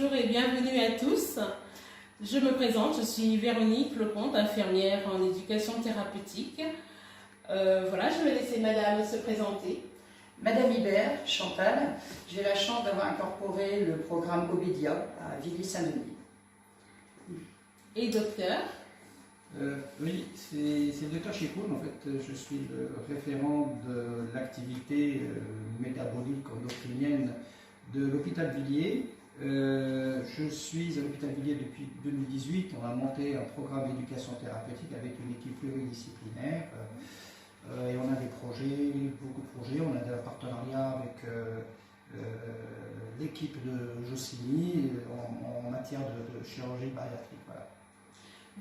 Bonjour et bienvenue à tous. Je me présente, je suis Véronique Lecomte, infirmière en éducation thérapeutique. Voilà, je vais laisser Madame se présenter. Madame Hibert, Chantal, j'ai la chance d'avoir incorporé le programme Obédia à Villiers-Saint-Denis. Et docteur? Oui, c'est le docteur Chicoun. En fait, je suis le référent de l'activité métabolique endocrinienne de l'hôpital Villiers. Je suis à l'hôpital Villiers depuis 2018. On a monté un programme d'éducation thérapeutique avec une équipe pluridisciplinaire. Et on a des projets, beaucoup de projets. On a des partenariats avec l'équipe de Jocelyne en matière de chirurgie bariatrique. Voilà.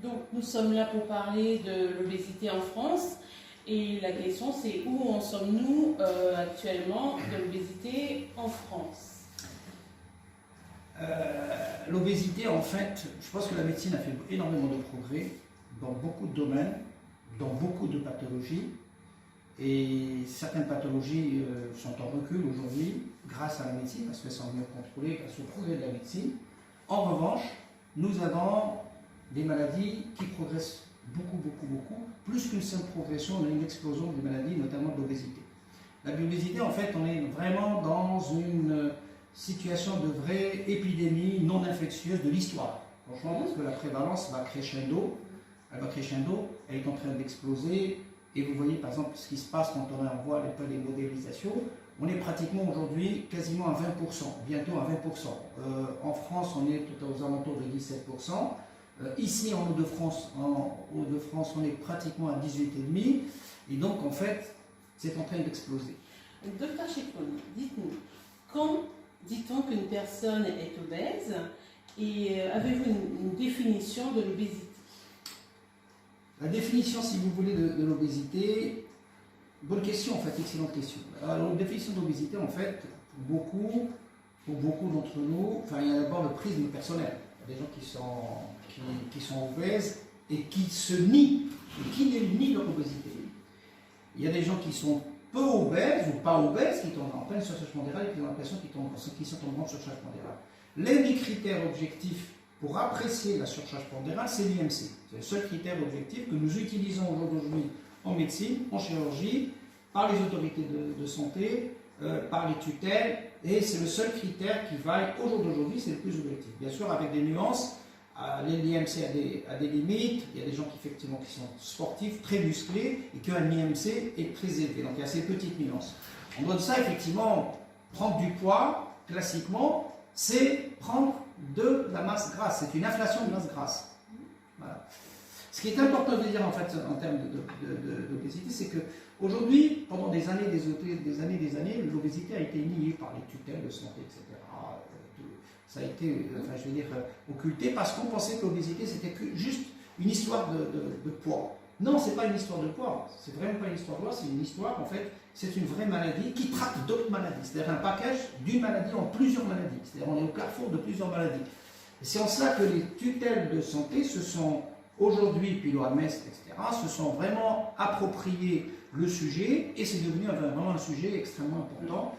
Donc nous sommes là pour parler de l'obésité en France. Et la question c'est où en sommes-nous actuellement de l'obésité en France? L'obésité, en fait, je pense que la médecine a fait énormément de progrès dans beaucoup de domaines, dans beaucoup de pathologies. Et certaines pathologies sont en recul aujourd'hui grâce à la médecine, parce qu'elles sont mieux contrôlées grâce au progrès de la médecine. En revanche, nous avons des maladies qui progressent beaucoup, plus qu'une simple progression, on a une explosion des maladies, notamment de l'obésité. L'obésité, en fait, on est vraiment dans une situation de vraie épidémie non infectieuse de l'histoire. Franchement, parce que la prévalence va crescendo, elle est en train d'exploser, et vous voyez par exemple ce qui se passe quand on envoie les modélisations, on est pratiquement aujourd'hui quasiment à 20%, bientôt à 20%. En France, on est aux alentours de 17%. Ici, en Hauts-de-France, on est pratiquement à 18,5%. Et donc, en fait, c'est en train d'exploser. Docteur Chicoun, dites-nous, quand dit-on qu'une personne est obèse et avez-vous une définition de l'obésité? La définition, si vous voulez, de l'obésité, bonne question, en fait, excellente question. Alors, la définition de l'obésité, en fait, pour beaucoup d'entre nous, enfin, il y a d'abord le prisme personnel. Il y a des gens qui sont obèses et qui se nient, et qui nient leur obésité. Il y a des gens qui sont peu obèses ou pas obèses, qui tombent en pleine surcharge pondérale et qui ont l'impression qu'ils sont en grande surcharge pondérale. L'un des critères objectifs pour apprécier la surcharge pondérale, c'est l'IMC. C'est le seul critère objectif que nous utilisons aujourd'hui en médecine, en chirurgie, par les autorités de santé, par les tutelles, et c'est le seul critère qui vaille au jour d'aujourd'hui, c'est le plus objectif. Bien sûr, avec des nuances, l'IMC a des limites, il y a des gens qui sont sportifs, très musclés, et qui ont un IMC est très élevé, donc il y a ces petites nuances. On donne ça, effectivement, prendre du poids, classiquement, c'est prendre de la masse grasse, c'est une inflation de masse grasse. Voilà. Ce qui est important de dire en fait en termes d'obésité, c'est qu'aujourd'hui, pendant des années, l'obésité a été niée par les tutelles de santé, etc. Ça a été, occulté parce qu'on pensait que l'obésité c'était juste une histoire de poids. Non, c'est pas une histoire de poids, c'est vraiment pas une histoire de poids, c'est une histoire, en fait, c'est une vraie maladie qui traite d'autres maladies. C'est-à-dire un package d'une maladie en plusieurs maladies. C'est-à-dire on est au carrefour de plusieurs maladies. Et c'est en cela que les tutelles de santé se sont aujourd'hui, puis l'OMS, etc., se sont vraiment appropriés le sujet et c'est devenu vraiment un sujet extrêmement important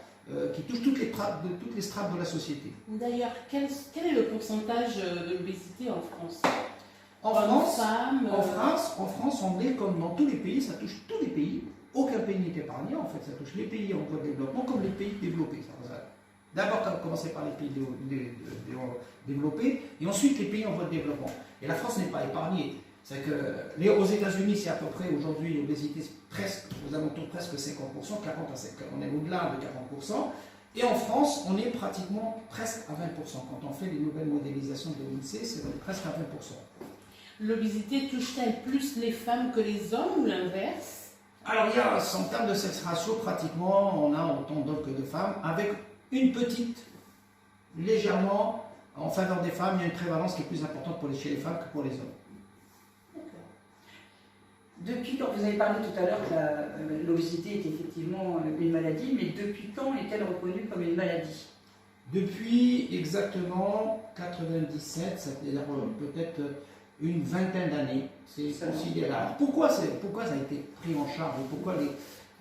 qui touche toutes les strates de la société. D'ailleurs, quel est le pourcentage de l'obésité en France? En France, on est comme dans tous les pays, ça touche tous les pays. Aucun pays n'est épargné, en fait, ça touche les pays en voie de développement comme les pays développés. D'abord, commencer par les pays développés et ensuite les pays en voie de développement. Et la France n'est pas épargnée. C'est que aux États-Unis, c'est à peu près aujourd'hui l'obésité presque aux alentours presque 50%, 40 à 50%, on est au-delà de 40%. Et en France, on est pratiquement presque à 20%. Quand on fait les nouvelles modélisations de l'INSEE, c'est presque à 20%. L'obésité touche-t-elle plus les femmes que les hommes ou l'inverse? Alors il y a, en termes de sexe ratio, pratiquement, on a autant d'hommes que de femmes, avec une petite, légèrement, en faveur des femmes, il y a une prévalence qui est plus importante chez les femmes que pour les hommes. Depuis quand, vous avez parlé tout à l'heure que l'obésité est effectivement une maladie, mais depuis quand est-elle reconnue comme une maladie? Depuis exactement 97, c'est-à-dire peut-être une vingtaine d'années, c'est considérable. Pourquoi ça a été pris en charge? Pourquoi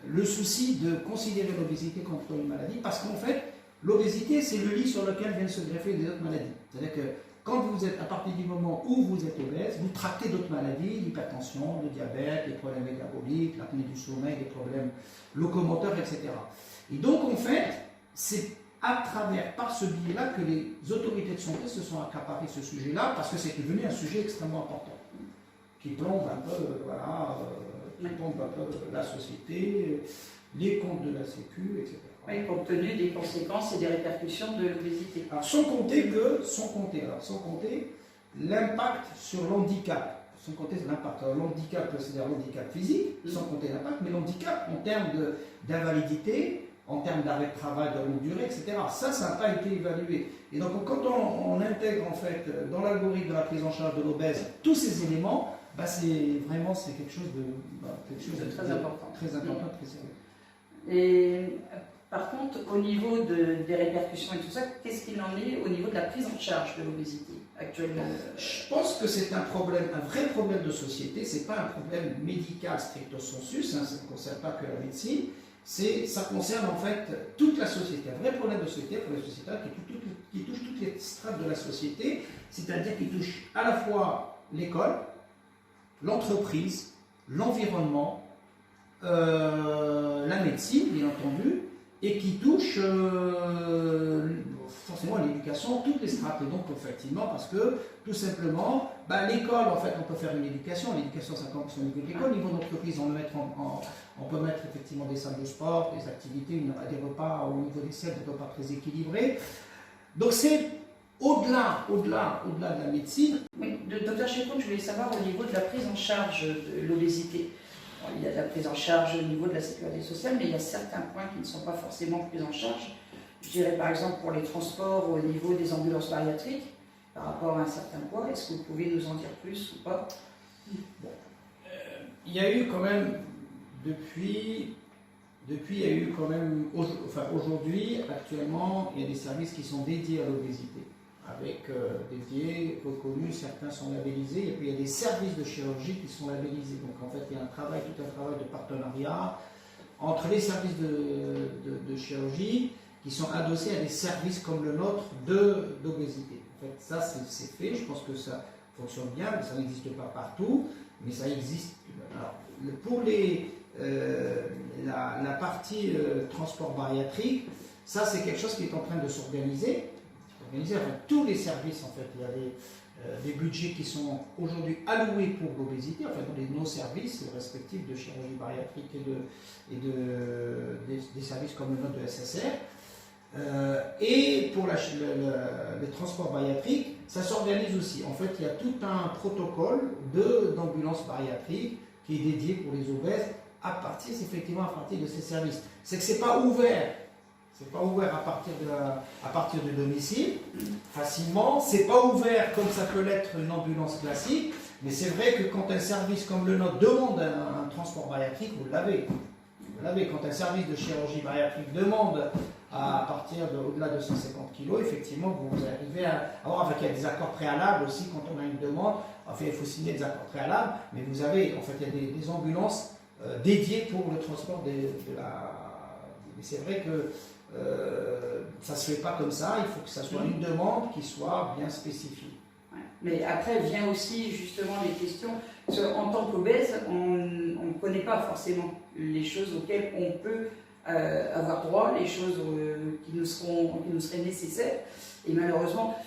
le souci de considérer l'obésité comme une maladie? Parce qu'en fait, l'obésité, c'est le lit sur lequel viennent se greffer des autres maladies. C'est-à-dire que quand vous êtes, à partir du moment où vous êtes obèse, vous tractez d'autres maladies, l'hypertension, le diabète, les problèmes métaboliques, l'apnée du sommeil, les problèmes locomoteurs, etc. Et donc, en fait, c'est à travers, par ce biais-là, que les autorités de santé se sont accaparées ce sujet-là, parce que c'est devenu un sujet extrêmement important, qui plombe un peu, qui plombe un peu la société, les comptes de la Sécu, etc. Oui, compte tenu des conséquences et des répercussions de l'obésité. Alors, sans compter l'impact sur l'handicap. Sans compter l'impact. L'handicap, c'est-à-dire l'handicap physique, sans compter l'impact, mais l'handicap en termes d'invalidité, en termes d'arrêt de travail de longue durée, etc. Ça n'a pas été évalué. Et donc, quand on intègre, en fait, dans l'algorithme de la prise en charge de l'obèse, tous ces éléments, bah, c'est quelque chose de très important. Très important, très sérieux. Et par contre, au niveau des répercussions et tout ça, qu'est-ce qu'il en est au niveau de la prise en charge de l'obésité actuellement? Je pense que c'est un vrai problème de société. C'est pas un problème médical stricto sensu, hein, ça ne concerne pas que la médecine. Ça concerne en fait toute la société. Un vrai problème de société, qui touche toutes les strates de la société, c'est-à-dire qui touche à la fois l'école, l'entreprise, l'environnement, la médecine, bien entendu, et qui touche forcément l'éducation, toutes les strates. Et donc, effectivement, parce que, tout simplement, l'école, en fait, on peut faire une éducation. L'éducation, ça commence au niveau de l'école. Au niveau d'entreprise, on peut mettre effectivement des salles de sport, des activités, des repas au niveau des salles, des repas très équilibrés. Donc, c'est au-delà de la médecine. Oui, docteur Chepon, je voulais savoir au niveau de la prise en charge de l'obésité. Bon, il y a de la prise en charge au niveau de la sécurité sociale, mais il y a certains points qui ne sont pas forcément pris en charge. Je dirais par exemple pour les transports au niveau des ambulances bariatriques, par rapport à un certain poids. Est-ce que vous pouvez nous en dire plus ou pas? Bon. Il y a eu quand même, depuis il y a eu quand même, aujourd'hui, actuellement, il y a des services qui sont dédiés à l'obésité, avec dédiés, reconnus, certains sont labellisés, et puis il y a des services de chirurgie qui sont labellisés. Donc en fait, il y a tout un travail de partenariat entre les services de chirurgie qui sont adossés à des services comme le nôtre d'obésité. En fait, ça c'est fait, je pense que ça fonctionne bien, mais ça n'existe pas partout, mais ça existe. Alors, pour la partie transport bariatrique, ça c'est quelque chose qui est en train de s'organiser. Tous les services, en fait, il y a des budgets qui sont aujourd'hui alloués pour l'obésité, enfin dans nos services respectifs de chirurgie bariatrique et des services comme le nôtre de SSR. Et pour les transports bariatriques, ça s'organise aussi. En fait, il y a tout un protocole d'ambulance bariatrique qui est dédié pour les obèses à partir de ces services. C'est que c'est pas ouvert. C'est pas ouvert à partir du domicile, facilement. C'est pas ouvert comme ça peut l'être une ambulance classique. Mais c'est vrai que quand un service comme le nôtre demande un transport bariatrique, vous l'avez. Vous l'avez. Quand un service de chirurgie bariatrique demande à partir au-delà de 150 kg, effectivement, vous arrivez à avoir. Enfin, il y a des accords préalables aussi quand on a une demande. Enfin, il faut signer des accords préalables, mais vous avez, en fait, il y a des ambulances dédiées pour le transport Mais c'est vrai que ça ne se fait pas comme ça, il faut que ça soit une demande qui soit bien spécifiée. Ouais. Mais après vient aussi justement les questions, parce qu'en tant qu'obèse, on ne connaît pas forcément les choses auxquelles on peut avoir droit, les choses qui nous seraient nécessaires. Et malheureusement,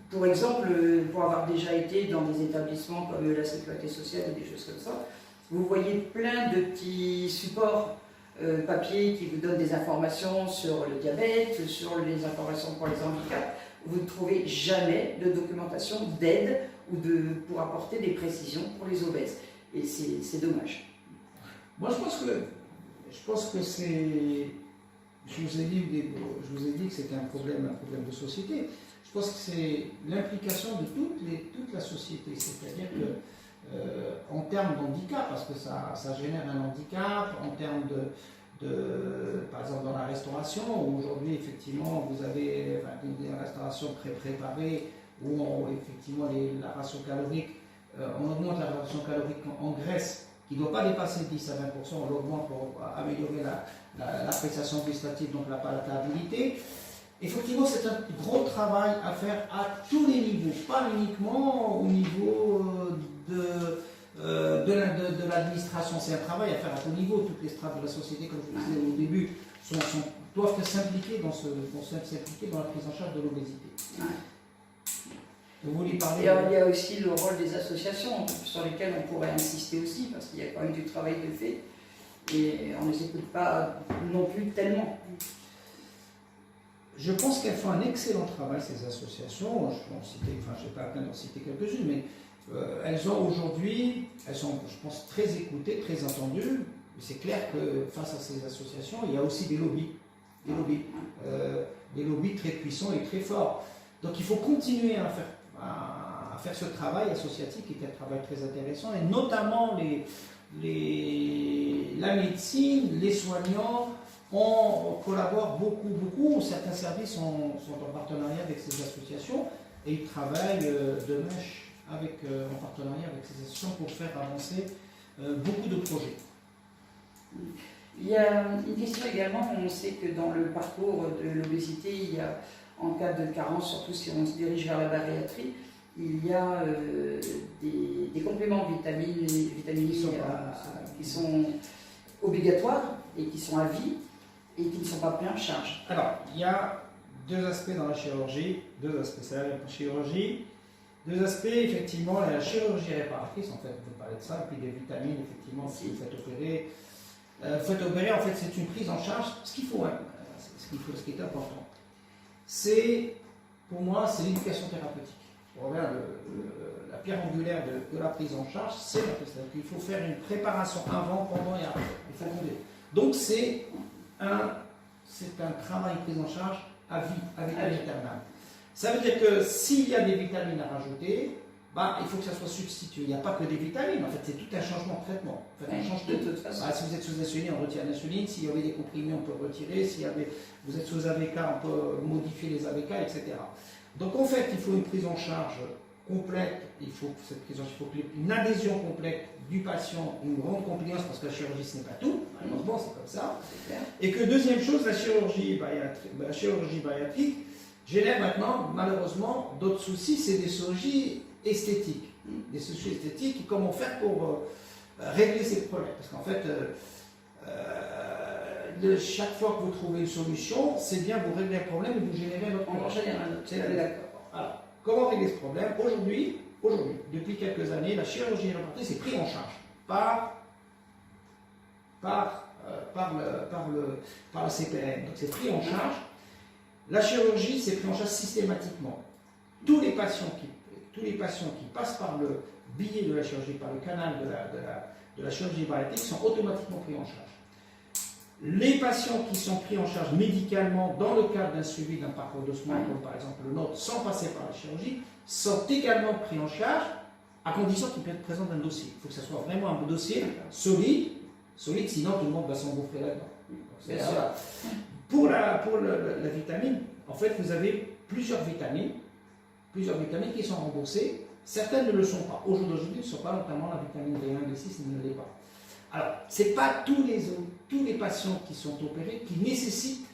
pour exemple, pour avoir déjà été dans des établissements comme la sécurité sociale ou des choses comme ça, vous voyez plein de petits supports papier qui vous donne des informations sur le diabète, sur les informations pour les handicaps. Vous ne trouvez jamais de documentation d'aide ou pour apporter des précisions pour les obèses. Et c'est dommage. Moi, je pense que c'est... Je vous ai dit que c'était un problème de société. Je pense que c'est l'implication de toute la société. C'est-à-dire que en termes d'handicap, parce que ça génère un handicap, en termes par exemple dans la restauration, où aujourd'hui effectivement vous avez une restauration préparée, où effectivement la ration calorique, on augmente la ration calorique en graisse qui ne doit pas dépasser 10 à 20%, on l'augmente pour améliorer l'appréciation gustative, donc la palatabilité. Effectivement, c'est un gros travail à faire à tous les niveaux, pas uniquement au niveau de l'administration. C'est un travail à faire à tous les niveaux. Toutes les strates de la société, comme je le disais au début, doivent s'impliquer dans la prise en charge de l'obésité. Ouais. Vous voulez parler Il y a aussi le rôle des associations sur lesquelles on pourrait insister aussi, parce qu'il y a quand même du travail de fait et on ne les écoute pas non plus tellement. Je pense qu'elles font un excellent travail, ces associations. Je n'ai pas à peine d'en citer quelques-unes, mais elles sont, je pense, très écoutées, très entendues. C'est clair que face à ces associations, il y a aussi des lobbies. Des lobbies très puissants et très forts. Donc il faut continuer à faire ce travail associatif qui est un travail très intéressant, et notamment la médecine, les soignants, on collabore beaucoup. Certains services sont en partenariat avec ces associations et ils travaillent de mèche en partenariat avec ces associations pour faire avancer beaucoup de projets. Il y a une question également, on sait que dans le parcours de l'obésité, il y a, en cas de carence, surtout si on se dirige vers la bariatrie, il y a des compléments vitaminiques qui sont obligatoires et qui sont à vie et qui ne sont pas pris en charge. Alors, il y a deux aspects dans la chirurgie, c'est la chirurgie. Deux aspects, effectivement, la chirurgie réparatrice, en fait, vous parlez de ça, et puis des vitamines, effectivement, si vous faites opérer. En fait, c'est une prise en charge. Ce qui est important, c'est, pour moi, c'est l'éducation thérapeutique. On regarde la pierre angulaire de la prise en charge, c'est la prise. Il faut faire une préparation avant, pendant et après. Il faut compter. Donc, c'est un travail prise en charge à vie, avec un éternel. Ça veut dire que s'il y a des vitamines à rajouter, il faut que ça soit substitué. Il n'y a pas que des vitamines, en fait, c'est tout un changement de traitement. En fait, on change de toute façon. Si vous êtes sous insuline, on retire l'insuline. S'il y avait des comprimés, on peut retirer. Vous êtes sous AVK, on peut modifier les AVK, etc. Donc, en fait, il faut une prise en charge complète. Il faut une adhésion complète du patient, une grande compliance, parce que la chirurgie, ce n'est pas tout. Malheureusement, c'est comme ça. Et que, deuxième chose, la chirurgie bariatrique génère maintenant, malheureusement, d'autres soucis. C'est des chirurgies esthétiques. Des soucis esthétiques, comment faire pour régler ces problèmes. Parce qu'en fait, chaque fois que vous trouvez une solution, c'est bien vous régler un problème et vous générez un autre problème. C'est d'accord. Alors, comment régler ce problème? Aujourd'hui, depuis quelques années, la chirurgie réparatrice est prise en charge par la CPN. Donc c'est pris en charge. La chirurgie, c'est pris en charge systématiquement. Tous les patients qui passent par le billet de la chirurgie, par le canal de la chirurgie bariatrique, sont automatiquement pris en charge. Les patients qui sont pris en charge médicalement dans le cadre d'un suivi d'un parcours de soins, comme par exemple le nôtre, sans passer par la chirurgie, sont également pris en charge à condition qu'ils puissent être présents dans un dossier. Il faut que ce soit vraiment un dossier solide, sinon tout le monde va s'engouffrer là-dedans. Pour la vitamine, en fait, vous avez plusieurs vitamines qui sont remboursées. Certaines ne le sont pas. Aujourd'hui, ne sont pas, notamment la vitamine B1, B6 ne l'est pas. Alors, ce n'est pas tous les patients qui sont opérés qui nécessitent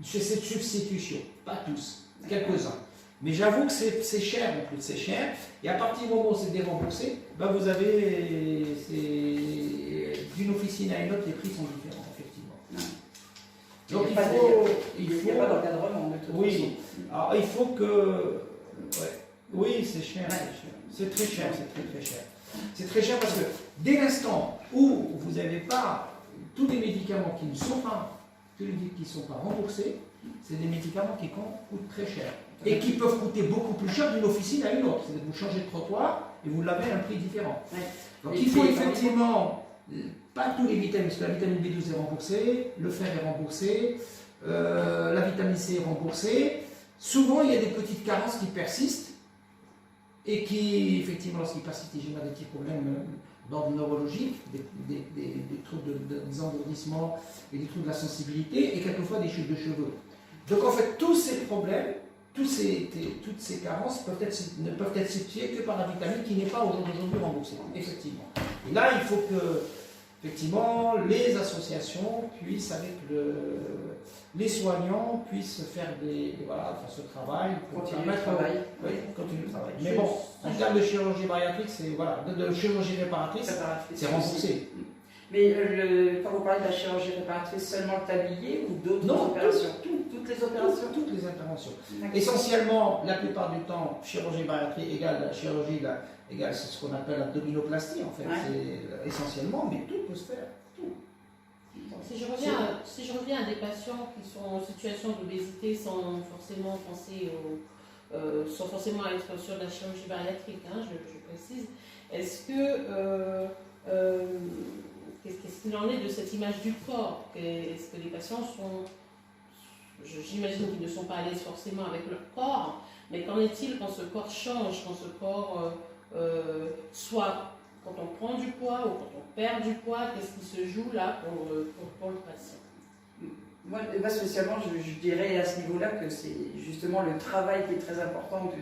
cette substitution. Pas tous, quelques-uns. Mais j'avoue que c'est cher en plus, c'est cher. Et à partir du moment où c'est déremboursé, vous avez, d'une officine à une autre, les prix sont différents, effectivement. Donc il n'y a pas d'encadrement de toute façon. Alors il faut que... Oui, c'est cher, c'est très cher, c'est très cher. C'est très cher parce que dès l'instant où vous n'avez pas tous les médicaments qui ne sont pas, remboursés, c'est des médicaments qui coûtent très cher et qui peuvent coûter beaucoup plus cher d'une officine à une autre. C'est-à-dire que vous changez de trottoir et vous l'avez à un prix différent. Donc il faut effectivement, pas tous les vitamines, parce que la vitamine B12 est remboursée, le fer est remboursé, la vitamine C est remboursée. Souvent il y a des petites carences qui persistent et qui, effectivement, lorsqu'ils persistent, ils génèrent des petits problèmes d'ordre neurologique, des troubles des engourdissements et des troubles de la sensibilité, et quelquefois des chutes de cheveux. Donc en fait, tous ces problèmes, toutes ces carences ne peuvent être substituées que par la vitamine qui n'est pas aujourd'hui remboursée, effectivement. Et là, il faut que, effectivement, les associations puissent, avec les soignants, puissent faire ce travail. Continuer le travail. Oui, continuer le travail. Mais bon, en termes de chirurgie bariatrique, de chirurgie réparatrice, c'est remboursé. Mais quand vous parlez de la chirurgie réparatrice, seulement le tablier ou d'autres opérations? Toutes les opérations? Toutes les interventions. Essentiellement, la plupart du temps, chirurgie bariatrique égale la chirurgie, égale c'est ce qu'on appelle l'abdominoplastie en fait. C'est essentiellement, mais tout peut se faire. Tout. Si je reviens à des patients qui sont en situation d'obésité sans forcément penser sans forcément à l'expansion de la chirurgie bariatrique, je précise, est-ce que qu'est-ce qu'il en est de cette image du corps? Est-ce que les patients sont, j'imagine qu'ils ne sont pas à l'aise forcément avec leur corps, mais qu'en est-il quand ce corps change, quand ce corps, soit quand on prend du poids ou quand on perd du poids, qu'est-ce qui se joue là pour le patient? Moi, spécialement, je dirais à ce niveau-là que c'est justement le travail qui est très important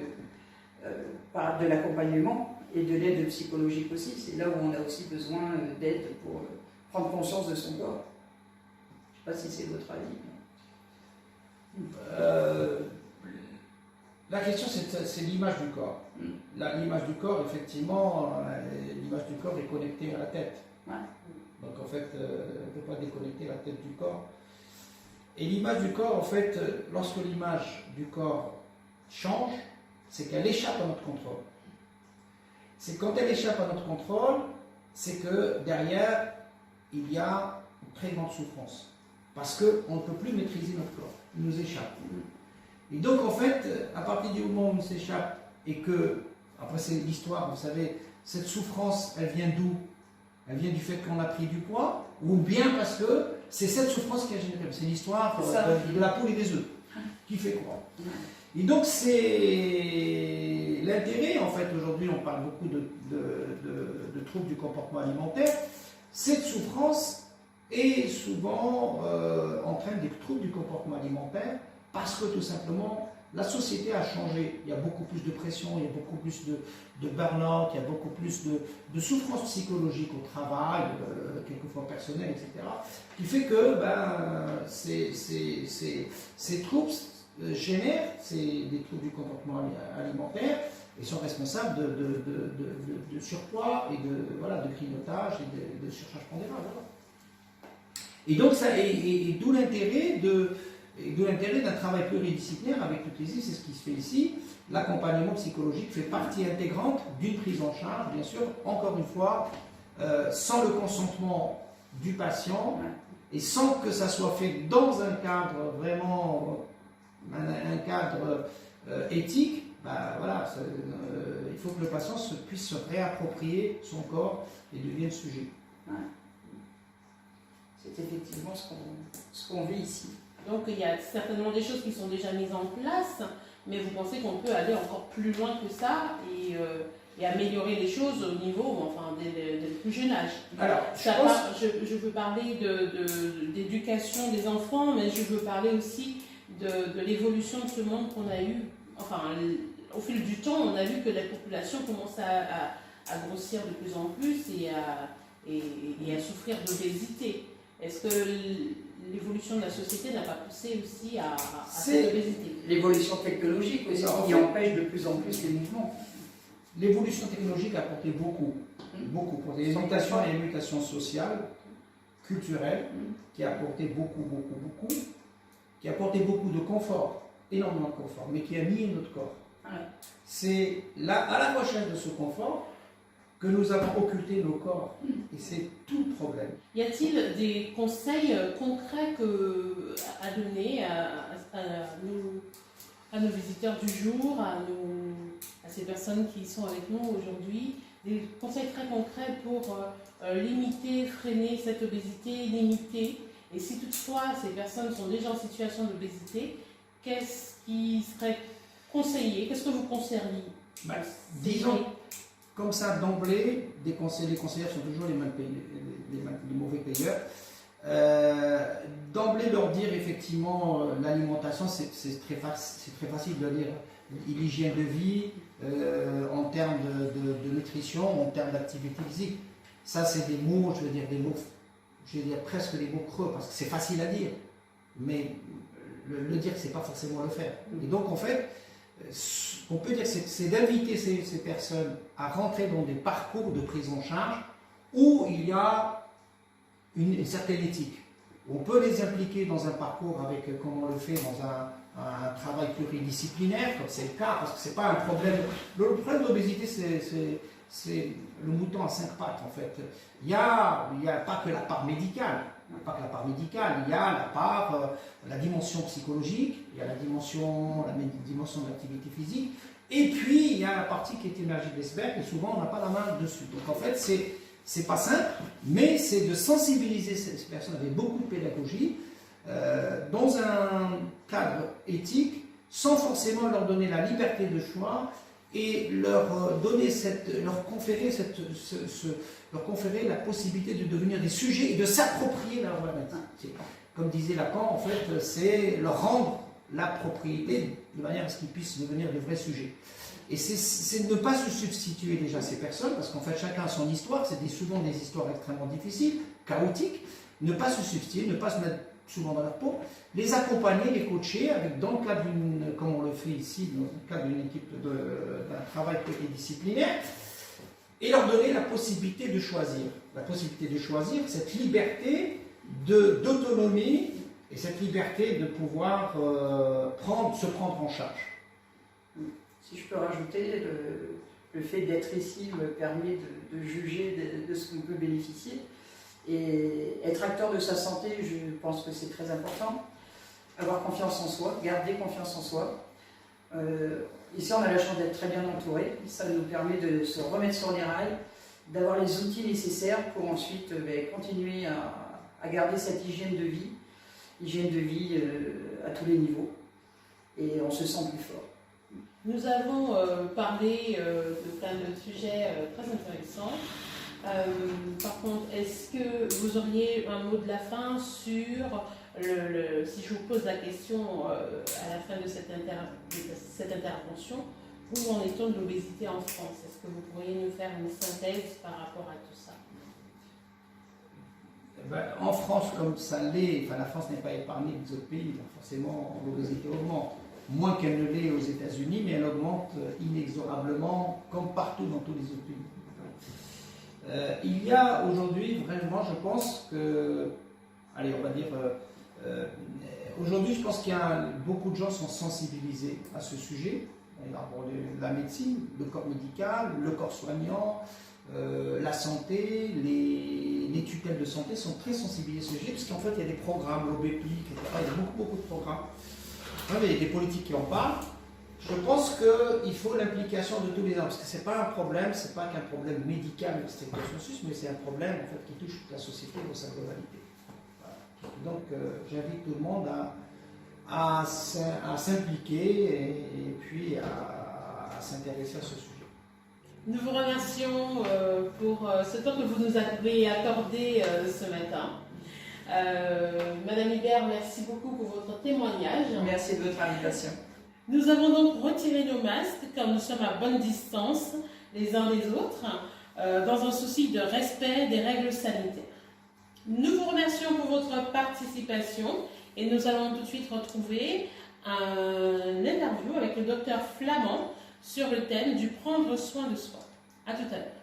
de l'accompagnement et de l'aide psychologique aussi. C'est là où on a aussi besoin d'aide pour prendre conscience de son corps. Je ne sais pas si c'est votre avis. La question, c'est l'image du corps. L'image du corps, effectivement, l'image du corps est connectée à la tête. Ouais. Donc en fait, on ne peut pas déconnecter la tête du corps. Et l'image du corps, en fait, lorsque l'image du corps change, c'est qu'elle échappe à notre contrôle. C'est quand elle échappe à notre contrôle, c'est que derrière, il y a une très grande souffrance. Parce qu'on ne peut plus maîtriser notre corps. Il nous échappe. Et donc, en fait, à partir du moment où il s'échappe et que, après c'est l'histoire, vous savez, cette souffrance, elle vient d'où? Elle vient du fait qu'on a pris du poids, ou bien parce que c'est cette souffrance qui a généré. C'est l'histoire de la poule et des œufs qui fait quoi. Et donc, c'est l'intérêt, en fait, aujourd'hui, on parle beaucoup de troubles du comportement alimentaire. Cette souffrance est souvent entraîne des troubles du comportement alimentaire parce que tout simplement, la société a changé. Il y a beaucoup plus de pression, il y a beaucoup plus de burn-out, il y a beaucoup plus de souffrance psychologique au travail, quelquefois personnelle, etc. Qui fait que ces troubles génèrent des troubles du comportement alimentaire et sont responsables de surpoids et de grignotage et de surcharge pondérale. Voilà. Et donc, d'où l'intérêt d'un travail pluridisciplinaire avec toutes les îles, c'est ce qui se fait ici. L'accompagnement psychologique fait partie intégrante d'une prise en charge, bien sûr, encore une fois, sans le consentement du patient et sans que ça soit fait dans un cadre vraiment, un cadre éthique. Il faut que le patient puisse se réapproprier son corps et devienne sujet. Ouais. C'est effectivement ce qu'on vit ici. Donc il y a certainement des choses qui sont déjà mises en place, mais vous pensez qu'on peut aller encore plus loin que ça et améliorer les choses au niveau dès le plus jeune âge. Alors, je veux parler d'éducation des enfants, mais je veux parler aussi de l'évolution de ce monde qu'on a eu. Au fil du temps, on a vu que la population commence à grossir de plus en plus et à souffrir d'obésité. Est-ce que l'évolution de la société n'a pas poussé aussi à cette obésité? L'évolution technologique aussi qui empêche de plus en plus les mouvements. L'évolution technologique a apporté beaucoup pour les mutations et les mutations sociales, culturelles, qui a apporté beaucoup, qui a apporté beaucoup de confort, énormément de confort, mais qui a nié notre corps. Ouais. C'est là, à la recherche de ce confort, que nous avons occulté nos corps. Et c'est tout le problème. Y a-t-il des conseils concrets à donner à nos visiteurs du jour, à ces personnes qui sont avec nous aujourd'hui, des conseils très concrets pour limiter, freiner cette obésité, limiter? Et si toutefois ces personnes sont déjà en situation d'obésité, qu'est-ce qui serait conseillé? Qu'est-ce que vous conseilleriez? Disons, comme ça, d'emblée, les conseillères sont toujours les mauvais payeurs. D'emblée, leur dire effectivement l'alimentation, c'est très facile de leur dire l'hygiène de vie en termes de nutrition, en termes d'activité physique. Ça, c'est des mots, je veux dire, presque des mots creux, parce que c'est facile à dire, mais le dire, c'est pas forcément le faire. Et donc, en fait, on peut dire que c'est d'inviter ces personnes à rentrer dans des parcours de prise en charge où il y a une certaine éthique. On peut les impliquer dans un parcours avec, comme on le fait dans un travail pluridisciplinaire, comme c'est le cas, parce que c'est pas un problème. Le problème de l'obésité, c'est le mouton à 5 pattes, en fait. Il y a pas que la part médicale. Il y a la part, la dimension psychologique, il y a la dimension de l'activité physique, et puis il y a la partie qui est émergée de l'iceberg, et souvent on n'a pas la main dessus. Donc en fait, c'est pas simple, mais c'est de sensibiliser ces personnes avec beaucoup de pédagogie, dans un cadre éthique, sans forcément leur donner la liberté de choix, et leur conférer la possibilité de devenir des sujets et de s'approprier la problématique. Comme disait Lacan, en fait, c'est leur rendre la propriété de manière à ce qu'ils puissent devenir de vrais sujets. Et c'est ne pas se substituer déjà à ces personnes, parce qu'en fait chacun a son histoire, c'est souvent des histoires extrêmement difficiles, chaotiques, ne pas se substituer, ne pas se mettre souvent dans leur peau, les accompagner, les coacher, dans le cadre comme on le fait ici, dans le cadre d'une équipe d'un travail pluridisciplinaire, et leur donner la possibilité de choisir. La possibilité de choisir, cette liberté d'autonomie et cette liberté de pouvoir se prendre en charge. Si je peux rajouter, le fait d'être ici me permet de juger de ce qu'on peut bénéficier. Et être acteur de sa santé, je pense que c'est très important. Avoir confiance en soi, garder confiance en soi. Ici, on a la chance d'être très bien entouré. Ça nous permet de se remettre sur les rails, d'avoir les outils nécessaires pour ensuite continuer à garder cette hygiène de vie à tous les niveaux. Et on se sent plus fort. Nous avons parlé de plein de sujets très intéressants. Par contre, est-ce que vous auriez un mot de la fin sur si je vous pose la question à la fin de cette intervention, où en est-on de l'obésité en France? Est-ce que vous pourriez nous faire une synthèse par rapport à tout ça? En France, comme ça l'est, la France n'est pas épargnée des autres pays, donc forcément l'obésité augmente. Moins qu'elle ne l'est aux États-Unis, mais elle augmente inexorablement, comme partout dans tous les autres pays. Il y a aujourd'hui, vraiment, je pense que, aujourd'hui, je pense qu'il y a beaucoup de gens sont sensibilisés à ce sujet. La médecine, le corps médical, le corps soignant, la santé, les tutelles de santé sont très sensibilisés à ce sujet, parce qu'en fait, il y a des programmes, l'OBEPI, etc. Il y a beaucoup de programmes. Il y a des politiques qui en parlent. Je pense qu'il faut l'implication de tous les gens, parce que ce n'est pas un problème, c'est pas qu'un problème médical, mais c'est un problème en fait, qui touche toute la société dans sa globalité. Voilà. Donc j'invite tout le monde à s'impliquer et puis à s'intéresser à ce sujet. Nous vous remercions pour ce temps que vous nous avez accordé ce matin. Madame Hibert, merci beaucoup pour votre témoignage. Merci de votre invitation. Nous avons donc retiré nos masques car nous sommes à bonne distance les uns des autres dans un souci de respect des règles sanitaires. Nous vous remercions pour votre participation et nous allons tout de suite retrouver un interview avec le docteur Flamand sur le thème du prendre soin de soi. À tout à l'heure.